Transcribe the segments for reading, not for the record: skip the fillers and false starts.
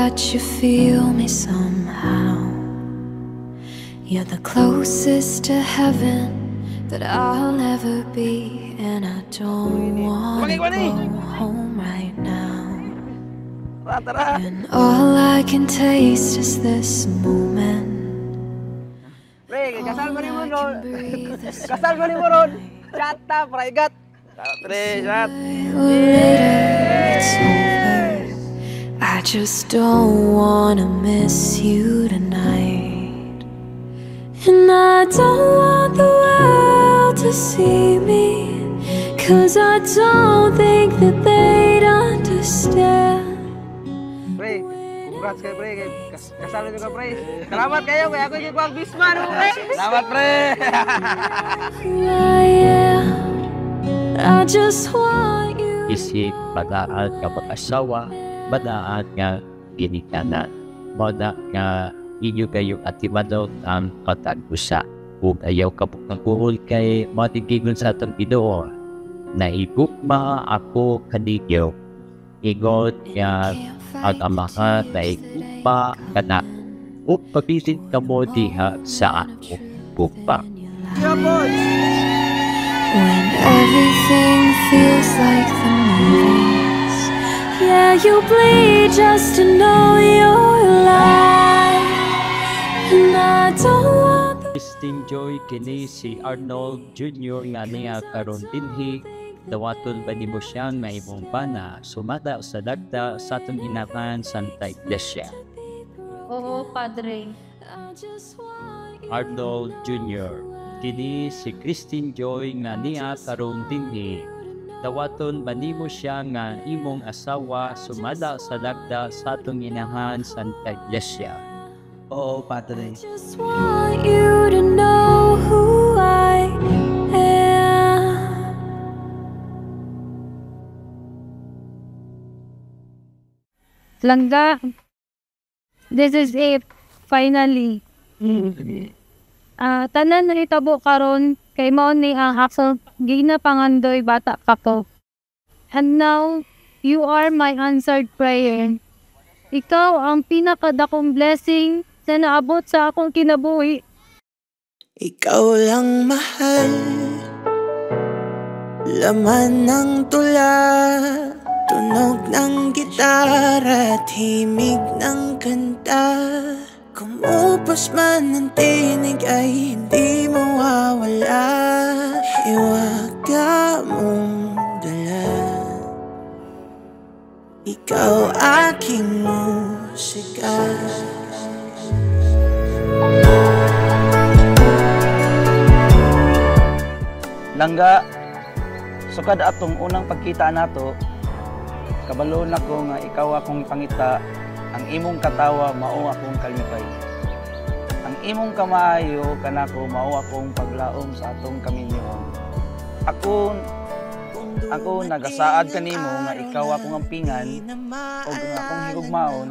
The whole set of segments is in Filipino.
that you feel me somehow. You're the closest to heaven that I'll never be, and I don't want to go home right now. And all I can taste is this moment. Kasal mo ni mo ron. Kasal mo ni mo ron. Chata, praigat. Shot. It's over. I just don't wanna miss you tonight. And I don't want the world to see me, 'cause I don't think that they'd understand. Pre, congrats kayo pre. Kasal nyo ka pre. Salamat kayo, kaya ako yung kuwag bisman mo pre. Salamat pre. I just want you. Isip badaan ka mag-asawa, badaan nga ginikanan. Mada nga inyo kayo at imadot ang katagusa. Kung ayaw ka po nagkuhol kay matigigon sa atong Ginoo, naigugma ako kanigyo. Ingon nga ang amahan na igugma kana. O papisin ka mo diha sa ako gugma. Yeah, boy! When everything feels like the movies, yeah, you bleed just to know you're alive. And I don't want the Christine Joy kini si Arnold Jr. nga niya karon dinhi dawaton ba nimo siyang maimong pana sumada sa dagta sa atong inakan Santa Iglesia. Oo, Padre. Arnold Jr. Kini si Christine Joy nga niya karon dinhi dawaton ba nimo siya nga imong asawa sumada sa dagta sa atong inakan Santa Iglesia. Oo, Padre. just want you to know who I am. Langga, this is it. Finally. Tanan na itabo karon kay mao ni ang akong ginapangandoy bata pa ko. And now, you are my answered prayer. Ikaw ang pinakadakong blessing na naabot sa akong kinabuhi. Ikaw lang mahal, laman ng tula, tunog ng gitara, himig ng kanta. Kumupos man ang tinig ay hindi mawawala, hiwaga mong dala. Ikaw aking musika. Langga, sukad atong unang pagkita nato, kabalo na ko nga ikaw akong pangita, ang imong katawa mao akong kalipay. Ang imong kamaayo kanako mao akong paglaom sa atong kaminyoon. Ako nagasaad kanimo nga ikaw akong ampingan o nga akong higugmaon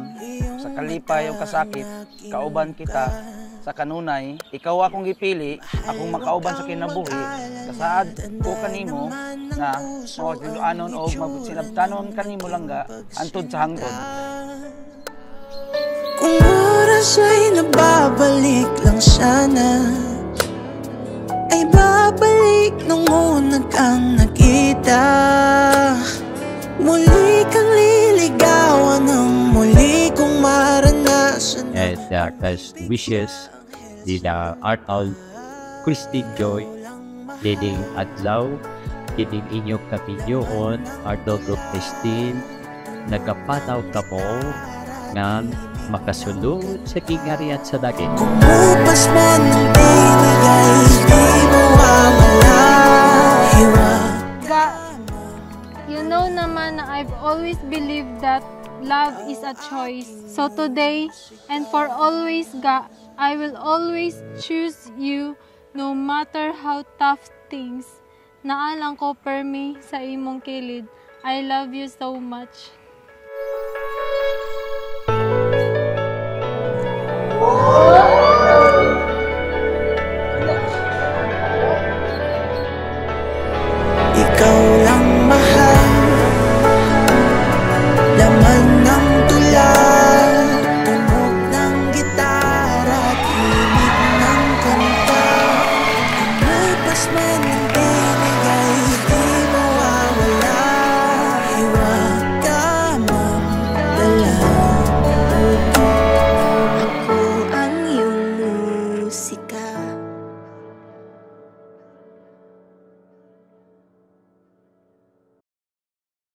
sa kalipay o kasakit, kauban kita sa kanunay, ikaw akong gipili, akong makauban sa kinabuhi. Kasaad ko kanimo na mawagdiluanon o magsinabtanon kanimo langga antud sa hangtod. Kung oras ay nababalik lang sana, ay babalik nung una kang nakita. Muli kang liligawan ng muli kong maranasan. And best wishes nila Arnold, Christine Joy, leading adlaw, leading inyong kapinyoon, Arnold o Christine, nagkapataw ka mo nga makasulod sa kingarian sa dagit. Kumupas man ng tinig ay hindi mawawala, hiwaga. You know naman na I've always believed that love is a choice. So today and for always, Ga, I will always choose you no matter how tough things. Naalang ko permi sa imong kilid. I love you so much. Oh!